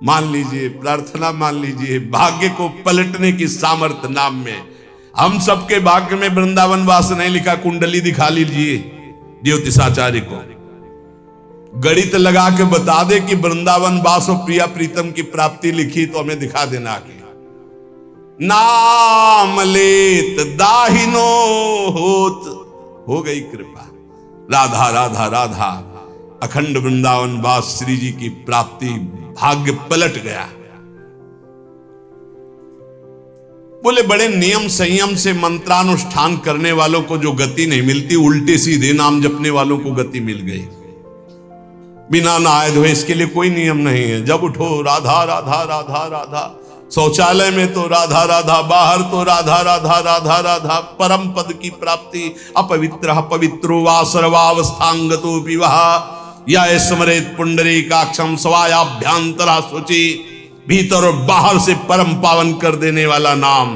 मान लीजिए, प्रार्थना मान लीजिए, भाग्य को पलटने की सामर्थ्य नाम में। हम सबके भाग्य में वृंदावन वास नहीं लिखा, कुंडली दिखा लीजिए ज्योतिषाचार्य को, गणित लगा के बता दे कि वृंदावन वास और प्रिया प्रीतम की प्राप्ति लिखी तो हमें दिखा देना कि नाम लेत दाहिनो होत, हो गई कृपा। राधा राधा राधा, अखंड वृंदावन वास श्री जी की प्राप्ति, भाग्य पलट गया। बोले बड़े नियम संयम से मंत्रानुष्ठान करने वालों को जो गति नहीं मिलती, उल्टे सीधे नाम जपने वालों को गति मिल गई। बिना नहाए धोए इसके लिए कोई नियम नहीं है। जब उठो राधा राधा राधा राधा, शौचालय में तो राधा राधा, बाहर तो राधा राधा राधा राधा। परम पद की प्राप्ति, अपवित्र पवित्रो वा सर्वावस्थांगतो विवाह, या स्मरेत पुंडरीकाक्षम स्वायाभ्यांतरा शुचि, भीतर और बाहर से परम पावन कर देने वाला नाम।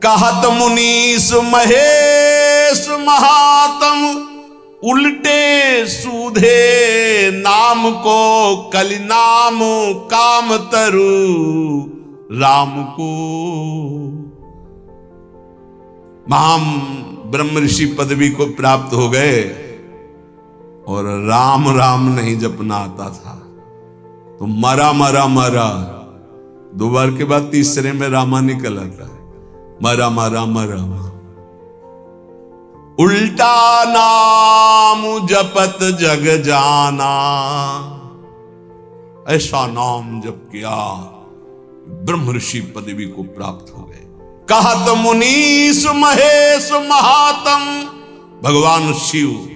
कहत मुनीस महेश महात्म, उल्टे सूधे नाम को कलि नाम काम तरु राम को। महाम ब्रह्म ऋषि पदवी को प्राप्त हो गए और राम राम नहीं जपना आता था तो मरा मरा मरा। दो बार के बाद तीसरे में रामा निकल आता है, मरा मरा मरा। उल्टा नाम जपत जग जाना, ऐसा नाम जप किया ब्रह्म ऋषि पदवी को प्राप्त हो गए। कहत मुनीस महेश महात्म, भगवान शिव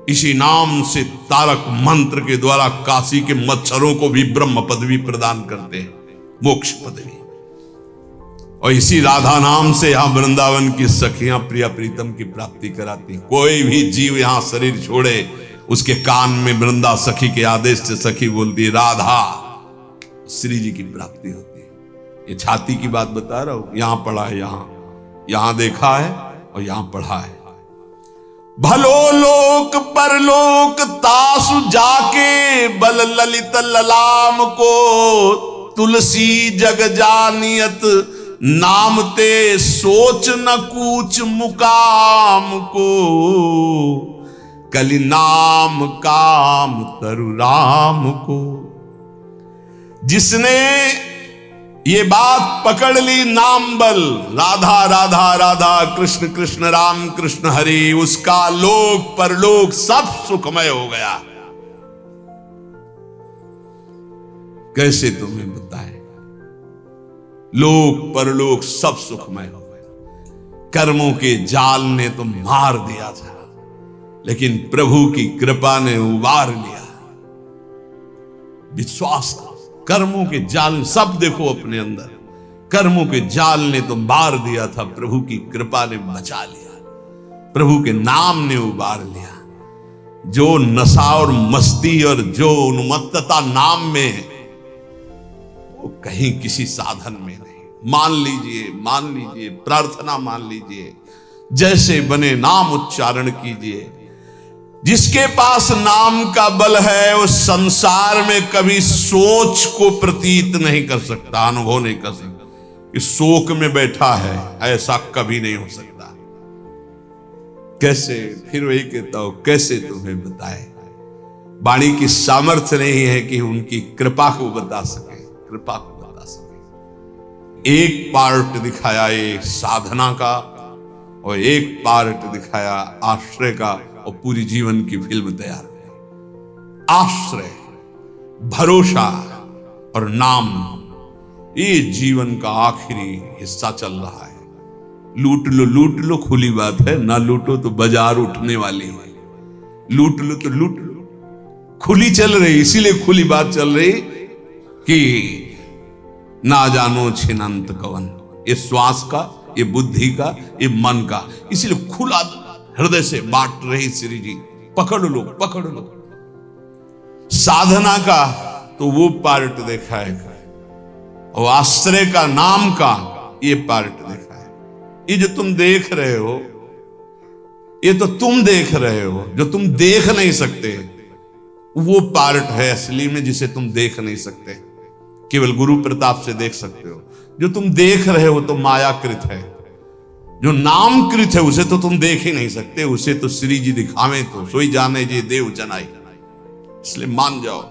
इसी नाम से तारक मंत्र के द्वारा काशी के मच्छरों को भी ब्रह्म पदवी प्रदान करते हैं, मोक्ष पदवी। और इसी राधा नाम से यहां वृंदावन की सखियां प्रिया प्रीतम की प्राप्ति कराती। कोई भी जीव यहां शरीर छोड़े, उसके कान में वृंदा सखी के आदेश से सखी बोलती है राधा, श्री जी की प्राप्ति होती है। ये छाती की बात बता रहा हूं, यहां पढ़ा है, यहां देखा है और यहां पढ़ा है। भलो लोक परलोक तासु जाके, बल ललित ललाम को तुलसी जग जानियत, नाम ते सोच न कूच मुकाम को, कलि नाम काम तरु राम को। जिसने ये बात पकड़ ली, नाम बल राधा राधा राधा, कृष्ण कृष्ण राम कृष्ण हरि, उसका लोक परलोक सब सुखमय हो गया। कैसे तुम्हें बताएं, लोक परलोक सब सुखमय हो गए। कर्मों के जाल ने तो मार दिया था, लेकिन प्रभु की कृपा ने उबार लिया। विश्वास का कर्मों के जाल सब देखो अपने अंदर, कर्मों के जाल ने तो मार दिया था, प्रभु की कृपा ने बचा लिया, प्रभु के नाम ने उबार लिया। जो नशा और मस्ती और जो उन्मत्तता नाम में है, वो कहीं किसी साधन में नहीं। मान लीजिए, प्रार्थना मान लीजिए, जैसे बने नाम उच्चारण कीजिए। जिसके पास नाम का बल है उस संसार में कभी सोच को प्रतीत नहीं कर सकता, अनुभव नहीं कर सकता कि शोक में बैठा है, ऐसा कभी नहीं हो सकता। कैसे, फिर वही कहता हूं, कैसे तुम्हें बताए। वाणी की सामर्थ्य नहीं है कि उनकी कृपा को बता सके, कृपा को बता सके। एक पार्ट दिखाया ये साधना का और एक पार्ट दिखाया आश्रय का, और पूरी जीवन की फिल्म तैयार है। आश्रय, भरोसा और नाम, ये जीवन का आखिरी हिस्सा चल रहा है। लूट लो खुली बात है, ना लूटो तो बाजार उठने वाली है। लूट लो तो लूट लो, खुली चल रही, इसीलिए खुली बात चल रही कि ना जानो छिनंत कवन, ये श्वास का, ये बुद्धि का, ये मन का, इसीलिए खुला हृदय से बांट रही श्री जी। पकड़ लो, पकड़ लो। साधना का तो वो पार्ट देखा है, और आश्रय का, नाम का ये पार्ट देखा है। ये जो तुम देख रहे हो, ये तो तुम देख रहे हो, जो तुम देख नहीं सकते वो पार्ट है असली में जिसे तुम देख नहीं सकते, केवल गुरु प्रताप से देख सकते हो। जो तुम देख रहे हो तो मायाकृत है, जो नामकृत है उसे तो तुम देख ही नहीं सकते, उसे तो श्री जी दिखावे तो सोई जाने जे देव जनाई। इसलिए मान जाओ,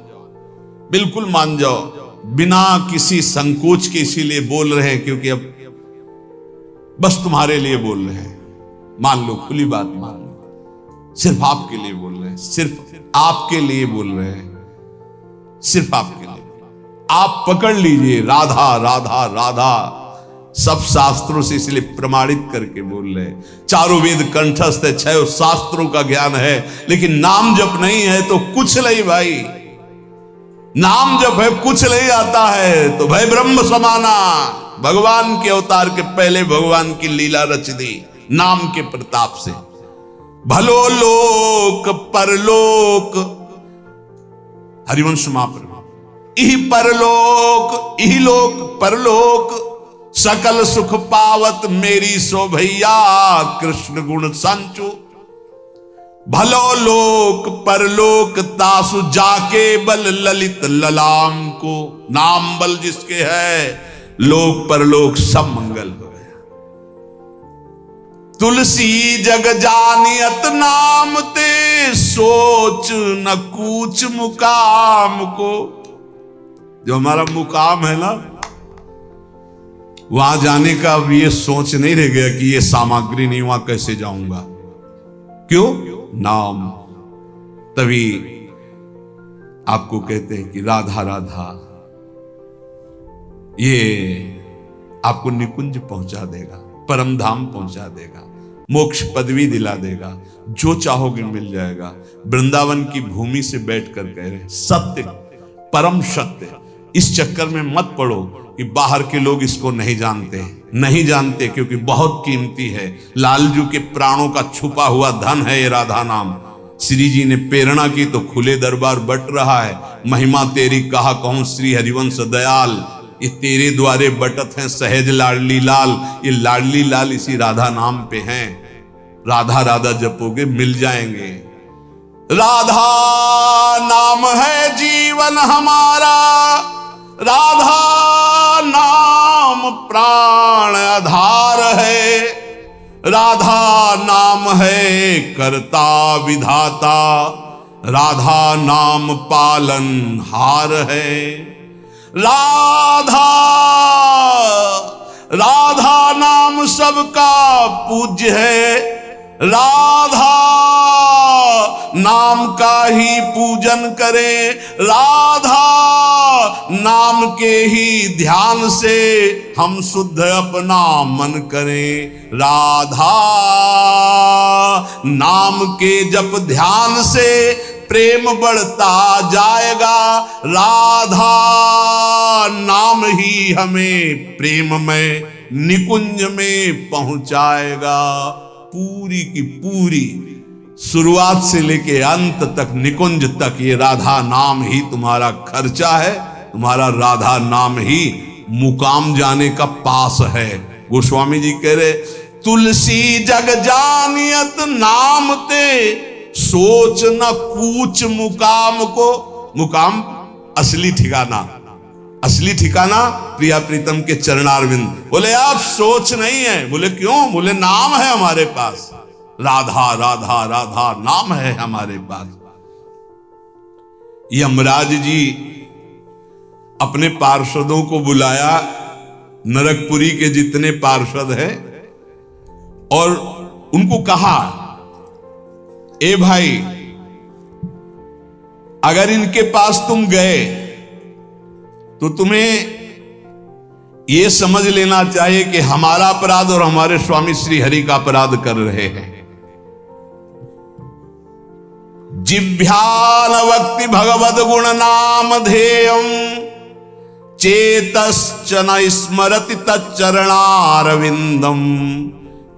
बिल्कुल मान जाओ, बिना किसी संकोच के इसीलिए बोल रहे हैं क्योंकि अब बस तुम्हारे लिए बोल रहे हैं। मान लो, खुली बात मान लो, सिर्फ आपके लिए बोल रहे हैं, सिर्फ आपके लिए बोल रहे हैं, सिर्फ आपके लिए। आप पकड़ लीजिए, राधा राधा राधा सब शास्त्रों से इसलिए प्रमाणित करके बोल रहे हैं। चारों वेद कंठस्थ है, 6 शास्त्रों का ज्ञान है, लेकिन नाम जप नहीं है तो कुछ नहीं भाई। नाम जप है कुछ नहीं आता है तो भाई ब्रह्म समाना। भगवान के अवतार के पहले भगवान की लीला रच दी नाम के प्रताप से। भलो लोक परलोक, हरिवंश महाप्रभु, इहि परलोक इहि लोक परलोक, सकल सुख पावत मेरी सो भैया कृष्ण गुण संचु। भलो लोक परलोक तासु जाके बल ललित ललाम को। नाम बल जिसके है लोक परलोक सब मंगल हो गया। तुलसी जग जानियत नाम ते, सोच न कूच मुकाम को। जो हमारा मुकाम है ना, वहां जाने का अब ये सोच नहीं रह गया कि ये सामग्री नहीं, वहां कैसे जाऊंगा। क्यों? नाम। तभी आपको कहते हैं कि राधा राधा, ये आपको निकुंज पहुंचा देगा, परम धाम पहुंचा देगा, मोक्ष पदवी दिला देगा, जो चाहोगे मिल जाएगा। वृंदावन की भूमि से बैठकर कह रहे हैं सत्य, परम सत्य। इस चक्कर में मत पड़ो कि बाहर के लोग इसको नहीं जानते, क्योंकि बहुत कीमती है। लालजू के प्राणों का छुपा हुआ धन है ये राधा नाम। श्री जी ने प्रेरणा की तो खुले दरबार बट रहा है। महिमा तेरी कहा कहूं श्री हरिवंश दयाल, ये तेरे द्वारे बटत हैं सहज लाडली लाल। ये लाडली लाल इसी राधा नाम पे हैं। राधा राधा जपोगे मिल जाएंगे। राधा नाम है जीवन हमारा, राधा नाम प्राण आधार है, राधा नाम है करता विधाता, राधा नाम पालन हार है। राधा राधा नाम सबका पूज्य है, राधा नाम का ही पूजन करें, राधा नाम के ही ध्यान से हम शुद्ध अपना मन करें। राधा नाम के जप ध्यान से प्रेम बढ़ता जाएगा, राधा नाम ही हमें प्रेम में निकुंज में पहुंचाएगा। पूरी की पूरी शुरुआत से लेके अंत तक, निकुंज तक, ये राधा नाम ही तुम्हारा खर्चा है, तुम्हारा राधा नाम ही मुकाम जाने का पास है। गोस्वामी जी कह रहे तुलसी जग जानियत नाम ते, सोच न कूच मुकाम को। मुकाम असली ठिकाना, असली ठिकाना प्रिया प्रीतम के चरणारविंद। बोले आप सोच नहीं है। बोले क्यों? बोले नाम है हमारे पास, राधा राधा राधा नाम है हमारे पास। यमराज जी अपने पार्षदों को बुलाया, नरकपुरी के जितने पार्षद हैं, और उनको कहा ए भाई, अगर इनके पास तुम गए तो तुम्हें यह समझ लेना चाहिए कि हमारा अपराध और हमारे स्वामी श्री हरि का अपराध कर रहे हैं। जिभ्यान वक्ति भगवद गुण नाम ध्येयम, चेतश्च न स्मरति तच्चरणारविंदम,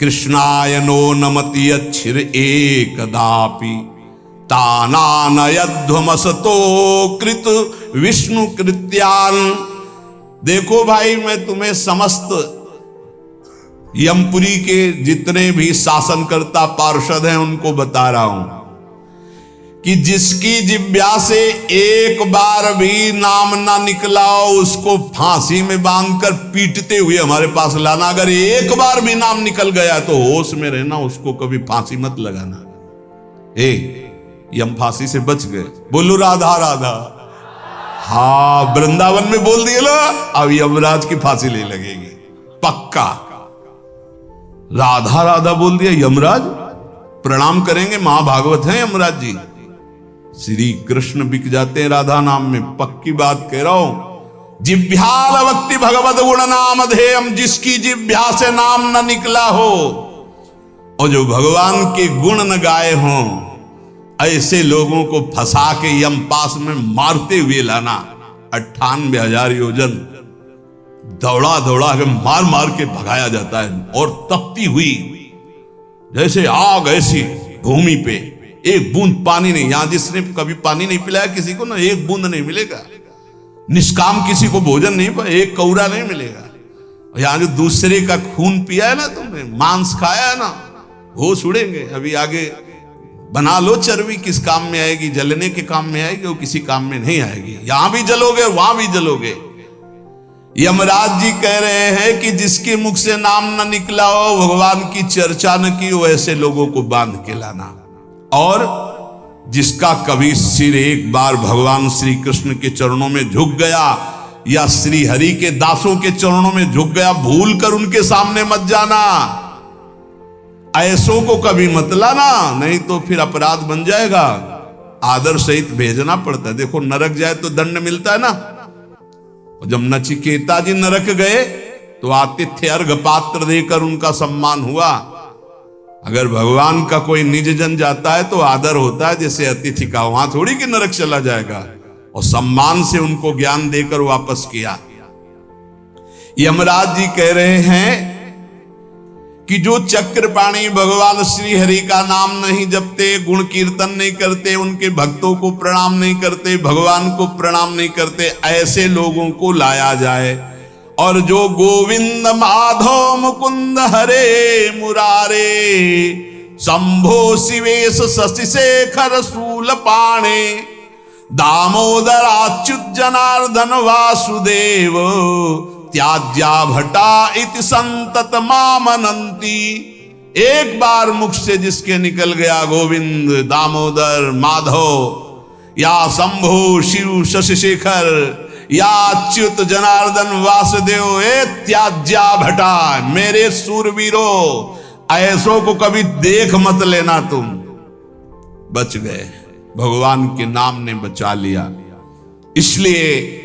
कृष्णाय नो नमति अच्छिर एकदापि, तानानयध्वमसतो कृत विष्णु कृत्यान। देखो भाई, मैं तुम्हें समस्त यमपुरी के जितने भी शासनकर्ता पार्षद हैं उनको बता रहा हूं कि जिसकी जिब्या से एक बार भी नाम ना निकला हो उसको फांसी में बांधकर पीटते हुए हमारे पास लाना। अगर एक बार भी नाम निकल गया तो होश में रहना, उसको कभी फांसी मत लगाना। ये हम फांसी से बच गए। बोलो राधा राधा। हाँ, वृंदावन में बोल दिया लो, अब यमराज की फांसी ले लगेगी पक्का। राधा राधा बोल दिया, यमराज प्रणाम करेंगे। महाभागवत है यमराज जी। श्री कृष्ण बिक जाते हैं राधा नाम में, पक्की बात कह रहा हूं। जिभ्याल भक्ति भगवत गुण नाम धेयम, जिसकी जिभ्या से नाम न निकला हो और जो भगवान के गुण न गाए हों, ऐसे लोगों को फंसा के यम पास में मारते हुए लाना। 98,000 योजन दौड़ा दौड़ा के मार मार के भगाया जाता है। और तपती हुई जैसे आग ऐसी भूमि पे, एक बूंद पानी नहीं। यहां जिसने कभी पानी नहीं पिलाया किसी को ना, एक बूंद नहीं मिलेगा। निष्काम किसी को भोजन नहीं पाया, एक कौरा नहीं मिलेगा। यहां जो दूसरे का खून पिया है ना तुमने, मांस खाया है ना, होश उड़ेंगे। अभी आगे बना लो चर्बी, किस काम में आएगी? जलने के काम में आएगी, वो किसी काम में नहीं आएगी। यहां भी जलोगे वहां भी जलोगे। यमराज जी कह रहे हैं कि जिसके मुख से नाम न निकला हो, भगवान की चर्चा न की हो, ऐसे लोगों को बांध के लाना। और जिसका कभी सिर एक बार भगवान श्री कृष्ण के चरणों में झुक गया या श्री हरि के दासों के चरणों में झुक गया, भूल कर उनके सामने मत जाना। ऐसों को कभी मत लाना, नहीं तो फिर अपराध बन जाएगा। आदर सहित भेजना पड़ता है। देखो नरक जाए तो दंड मिलता है ना। जब नचिकेता जी नरक गए तो आतिथ्य अर्घ पात्र देकर उनका सम्मान हुआ। अगर भगवान का कोई निज जन जाता है तो आदर होता है जैसे अतिथि का, वहां थोड़ी कि नरक चला जाएगा। और सम्मान से उनको ज्ञान देकर वापस किया। यमराज जी कह रहे हैं कि जो चक्रपाणी भगवान श्री हरि का नाम नहीं जपते, गुण कीर्तन नहीं करते, उनके भक्तों को प्रणाम नहीं करते, भगवान को प्रणाम नहीं करते, ऐसे लोगों को लाया जाए। और जो गोविंद माधव मुकुंद हरे मुरारे, शंभो शिवेश शशि शेखर शूल पाणे, दामोदर अच्युत जनार्दन वासुदेव, त्याज्या भटा इति संतत मामनंती। एक बार मुख से जिसके निकल गया गोविंद, दामोदर, माधव या शंभु शिव शशि शेखर या अच्युत जनार्दन वासुदेव, ए त्याज्या भटा, मेरे सूरवीरों, ऐसों को कभी देख मत लेना। तुम बच गए, भगवान के नाम ने बचा लिया। इसलिए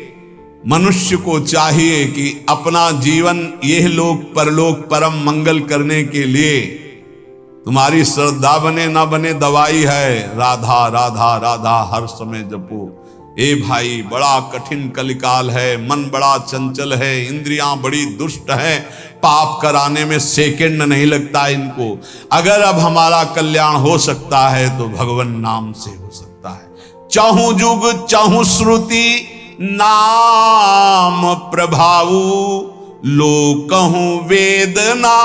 मनुष्य को चाहिए कि अपना जीवन यह लोक परलोक परम मंगल करने के लिए, तुम्हारी श्रद्धा बने ना बने दवाई है, राधा राधा राधा हर समय जपो। ए भाई, बड़ा कठिन कलिकाल है, मन बड़ा चंचल है, इंद्रियां बड़ी दुष्ट हैं, पाप कराने में सेकंड नहीं लगता इनको। अगर अब हमारा कल्याण हो सकता है तो भगवान नाम से हो सकता है। चाहूं जुग चाहूं श्रुति नाम प्रभाऊ, लोकहूं वेदना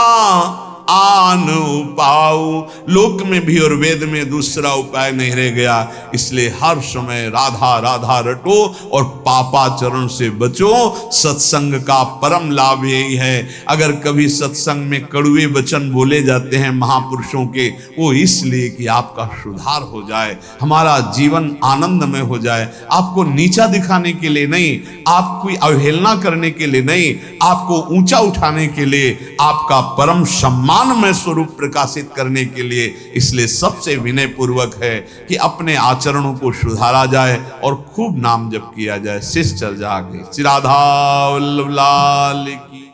आन उपाऊ। लोक में भी और वेद में दूसरा उपाय नहीं रह गया। इसलिए हर समय राधा राधा रटो और पापाचरण से बचो। सत्संग का परम लाभ यही है। अगर कभी सत्संग में कड़ुए वचन बोले जाते हैं महापुरुषों के, वो इसलिए कि आपका सुधार हो जाए, हमारा जीवन आनंदमय हो जाए। आपको नीचा दिखाने के लिए नहीं, आपकी अवहेलना करने के लिए नहीं, आपको ऊंचा उठाने के लिए, आपका परम सम्मान में स्वरूप प्रकाशित करने के लिए। इसलिए सबसे विनय पूर्वक है कि अपने आचरणों को सुधारा जाए और खूब नाम जप किया जाए। शिष्य चल जागे। श्री राधा वल्लभ लाल की।